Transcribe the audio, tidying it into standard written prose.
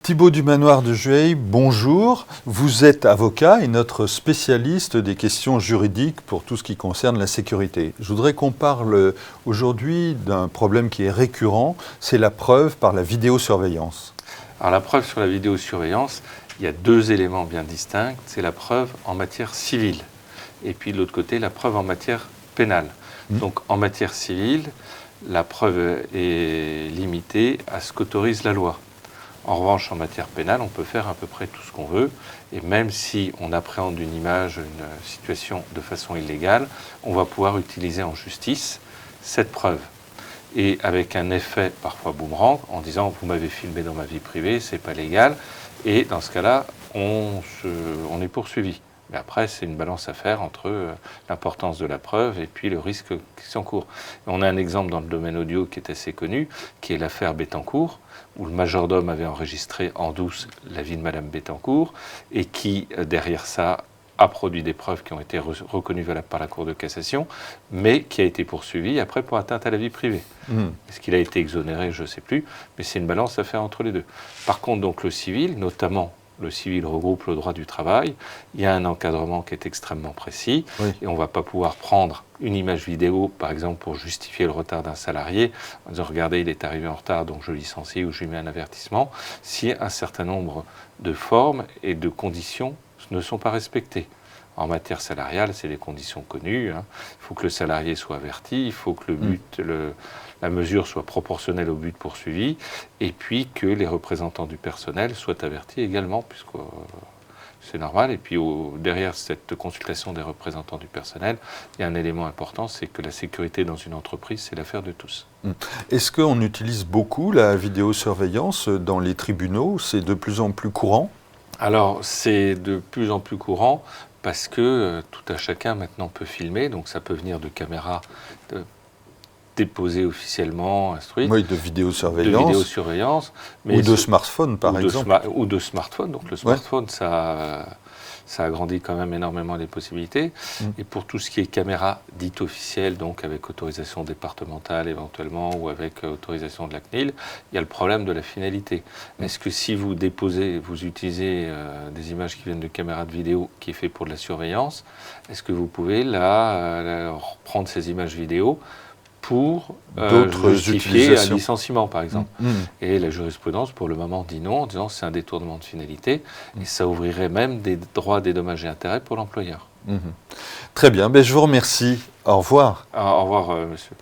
Thibaut du Manoir de Jueil, bonjour. Vous êtes avocat et notre spécialiste des questions juridiques pour tout ce qui concerne la sécurité. Je voudrais qu'on parle aujourd'hui d'un problème qui est récurrent, c'est la preuve par la vidéosurveillance. Alors la preuve sur la vidéosurveillance, il y a deux éléments bien distincts. C'est la preuve en matière civile et puis de l'autre côté, la preuve en matière pénale. Donc en matière civile, la preuve est limitée à ce qu'autorise la loi. En revanche, en matière pénale, on peut faire à peu près tout ce qu'on veut. Et même si on appréhende une image, une situation de façon illégale, on va pouvoir utiliser en justice cette preuve. Et avec un effet parfois boomerang, en disant « vous m'avez filmé dans ma vie privée, c'est pas légal ». Et dans ce cas-là, on est poursuivi. Mais après, c'est une balance à faire entre l'importance de la preuve et puis le risque qui s'encourt. On a un exemple dans le domaine audio qui est assez connu, qui est l'affaire Bettencourt, où le majordome avait enregistré en douce la vie de Madame Bettencourt et qui, derrière ça, a produit des preuves qui ont été reconnues valables par la Cour de cassation, mais qui a été poursuivi après pour atteinte à la vie privée. Est-ce qu'il a été exonéré? Je ne sais plus, mais c'est une balance à faire entre les deux. Par contre, donc, le civil, notamment le civil regroupe le droit du travail, il y a un encadrement qui est extrêmement précis, et on ne va pas pouvoir prendre une image vidéo, par exemple, pour justifier le retard d'un salarié, en disant « regardez, il est arrivé en retard, donc je licencie ou je lui mets un avertissement », si un certain nombre de formes et de conditions ne sont pas respectées. En matière salariale, c'est des conditions connues. Il faut que le salarié soit averti, il faut que le but, la mesure soit proportionnelle au but poursuivi, et puis que les représentants du personnel soient avertis également, puisque c'est normal. Et puis derrière cette consultation des représentants du personnel, il y a un élément important, c'est que la sécurité dans une entreprise, c'est l'affaire de tous. Est-ce qu'on utilise beaucoup la vidéosurveillance dans les tribunaux? C'est de plus en plus courant? Alors, c'est de plus en plus courant parce que tout à chacun maintenant peut filmer, donc ça peut venir de caméras déposées officiellement, instruites. Oui, de vidéosurveillance. De vidéosurveillance. Ou de smartphone, par exemple. Ou de smartphone. Donc le smartphone, ça agrandit quand même énormément les possibilités. Et pour tout ce qui est caméra dite officielle, donc avec autorisation départementale éventuellement, ou avec autorisation de la CNIL, il y a le problème de la finalité. Est-ce que si vous utilisez des images qui viennent de caméras de vidéo qui est fait pour de la surveillance, est-ce que vous pouvez prendre ces images vidéo pour justifier un licenciement, par exemple. Et la jurisprudence, pour le moment, dit non, en disant c'est un détournement de finalité, et ça ouvrirait même des droits des dommages et intérêts pour l'employeur. Très bien, je vous remercie. Au revoir. Au revoir, monsieur.